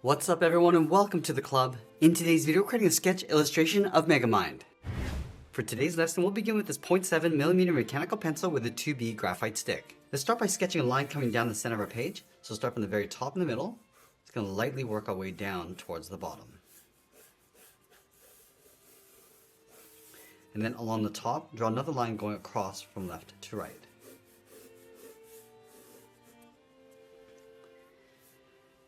What's up everyone and welcome to the club. In today's video, we're creating a sketch illustration of Megamind. For today's lesson, we'll begin with this 0.7mm mechanical pencil with a 2B graphite stick. Let's start by sketching a line coming down the center of our page. So start from the very top in the middle. It's going to lightly work our way down towards the bottom. And then along the top, draw another line going across from left to right.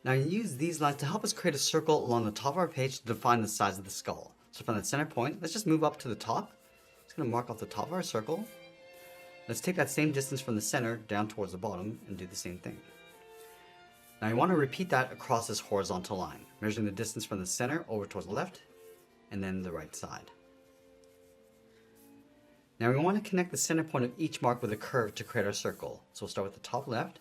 Now you use these lines to help us create a circle along the top of our page to define the size of the skull. So from that center point, let's just move up to the top. Just going to mark off the top of our circle. Let's take that same distance from the center down towards the bottom and do the same thing. Now you want to repeat that across this horizontal line, measuring the distance from the center over towards the left and then the right side. Now we want to connect the center point of each mark with a curve to create our circle. So we'll start with the top left.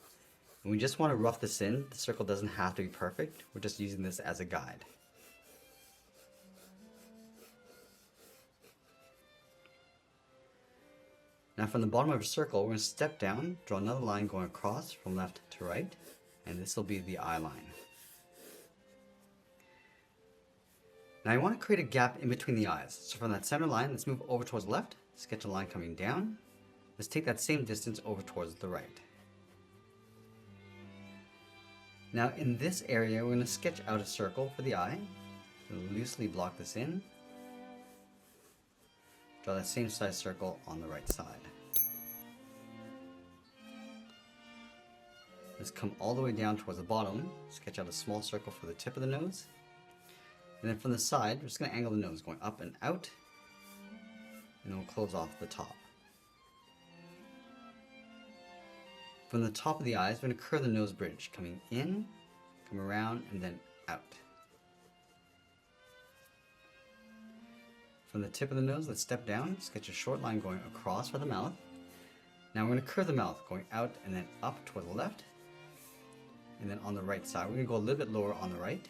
And we just want to rough this in. The circle doesn't have to be perfect. We're just using this as a guide. Now from the bottom of our circle, we're going to step down, draw another line going across from left to right, and this will be the eye line. Now I want to create a gap in between the eyes. So from that center line, let's move over towards the left, sketch a line coming down. Let's take that same distance over towards the right. Now in this area, we're going to sketch out a circle for the eye. Loosely block this in. Draw that same size circle on the right side. Let's come all the way down towards the bottom, sketch out a small circle for the tip of the nose. And then from the side, we're just going to angle the nose going up and out. And then we'll close off the top. From the top of the eyes, we're going to curve the nose bridge, coming in, come around, and then out. From the tip of the nose, let's step down, sketch a short line going across for the mouth. Now we're going to curve the mouth, going out and then up toward the left. And then on the right side, we're going to go a little bit lower on the right.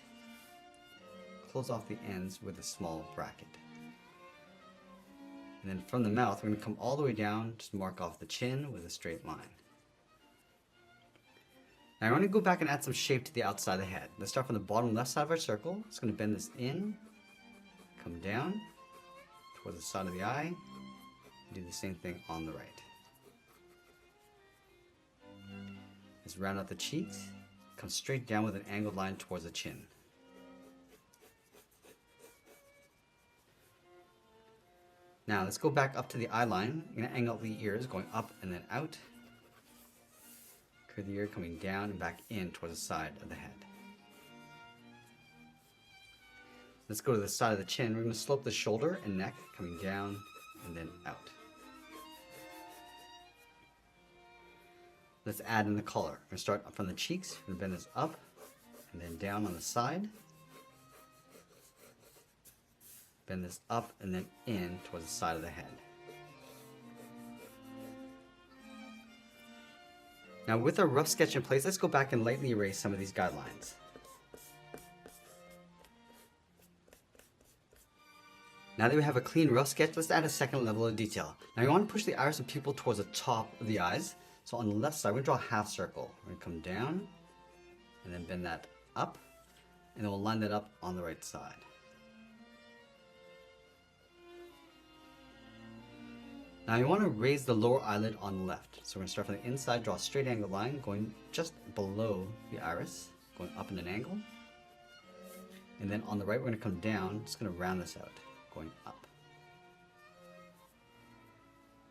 Close off the ends with a small bracket. And then from the mouth, we're going to come all the way down, just mark off the chin with a straight line. Now I want to go back and add some shape to the outside of the head. Let's start from the bottom left side of our circle. It's going to bend this in, come down towards the side of the eye, do the same thing on the right. Let's round out the cheeks, come straight down with an angled line towards the chin. Now let's go back up to the eye line. I'm going to angle the ears going up and then out. Curve the ear coming down and back in towards the side of the head. Let's go to the side of the chin. We're going to slope the shoulder and neck coming down and then out. Let's add in the color. We're going to start from the cheeks. We're going to bend this up and then down on the side. Bend this up and then in towards the side of the head. Now with our rough sketch in place, let's go back and lightly erase some of these guidelines. Now that we have a clean rough sketch, let's add a second level of detail. Now you want to push the iris and pupil towards the top of the eyes. So on the left side, we're going to draw a half circle. We're going to come down and then bend that up, and then we'll line that up on the right side. Now you want to raise the lower eyelid on the left. So we're going to start from the inside, draw a straight angled line going just below the iris, going up in an angle. And then on the right, we're going to come down, just going to round this out, going up.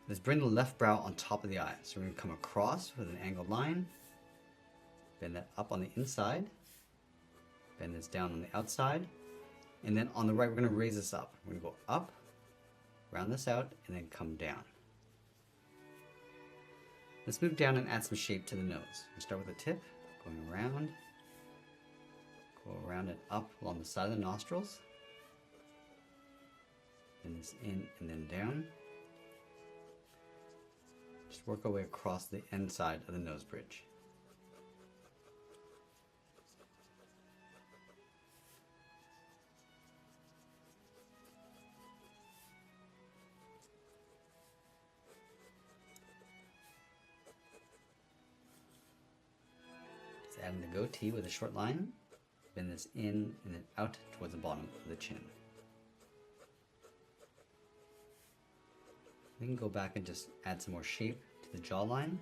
Let's bring the left brow on top of the eye. So we're going to come across with an angled line, bend that up on the inside, bend this down on the outside. And then on the right, we're going to raise this up. We're going to go up, round this out, and then come down. Let's move down and add some shape to the nose. We start with the tip, going around, go around and up along the side of the nostrils, bend this in and then down. Just work our way across the inside of the nose bridge. Adding the goatee with a short line. bend this in and then out towards the bottom of the chin. We can go back and just add some more shape to the jawline.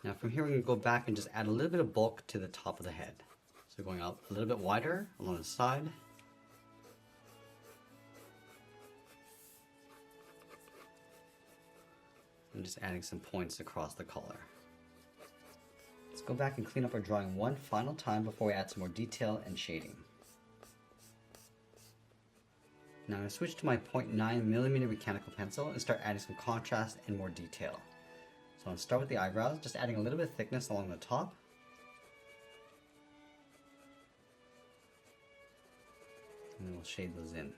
Now from here we can go back and just add a little bit of bulk to the top of the head. So going out a little bit wider along the side. And just adding some points across the collar. Let's go back and clean up our drawing one final time before we add some more detail and shading. Now I'm going to switch to my 0.9mm mechanical pencil and start adding some contrast and more detail. So I'm going to start with the eyebrows, just adding a little bit of thickness along the top. And then we'll shade those in.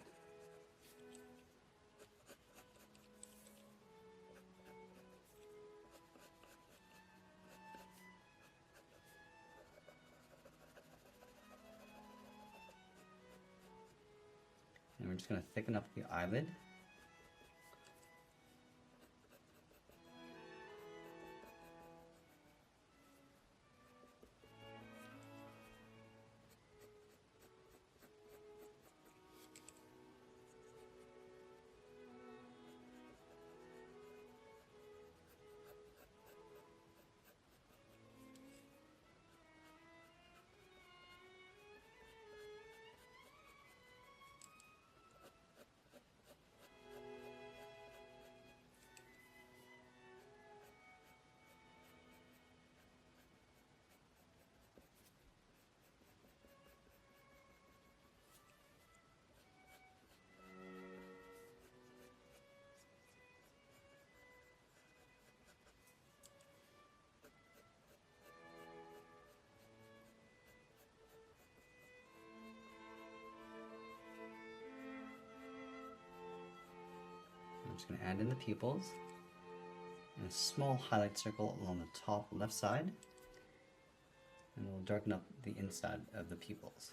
And we're just going to thicken up the eyelid. I'm just going to add in the pupils and a small highlight circle along the top left side, and we'll darken up the inside of the pupils.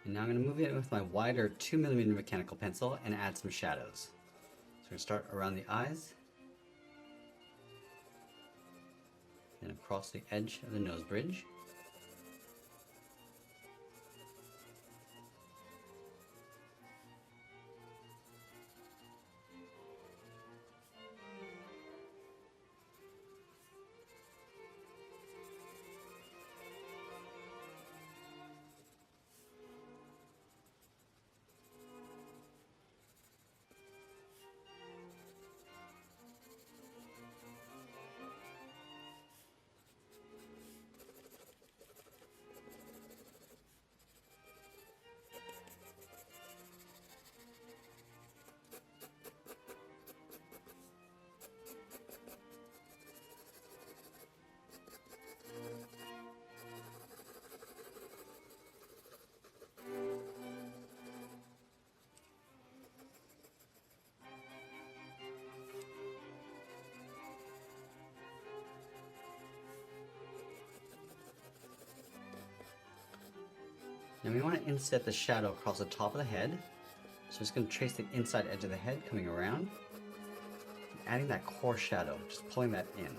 And now I'm going to move in with my wider 2mm mechanical pencil and add some shadows. So we're going to start around the eyes, then across the edge of the nose bridge. And we want to inset the shadow across the top of the head. So just going to trace the inside edge of the head coming around. Adding that core shadow, just pulling that in.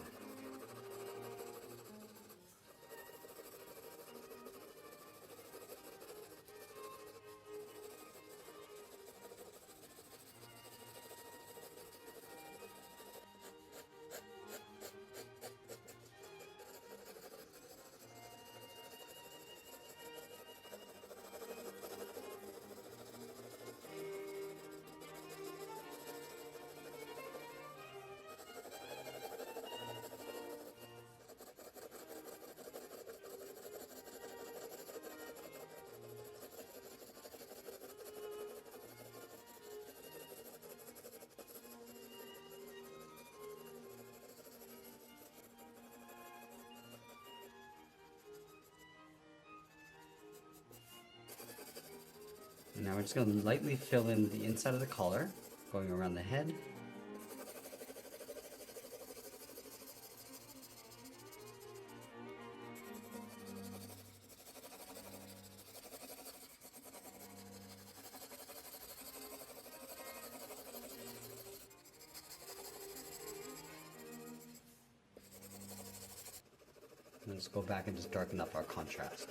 And now we're just going to lightly fill in the inside of the collar, going around the head. And let's go back and just darken up our contrast.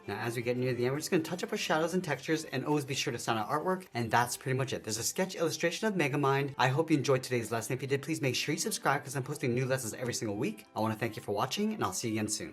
Now as we get near the end, we're just going to touch up our shadows and textures, and always be sure to sign our artwork, and that's pretty much it. There's a sketch illustration of Megamind. I hope you enjoyed today's lesson. If you did, please make sure you subscribe because I'm posting new lessons every single week. I want to thank you for watching, and I'll see you again soon.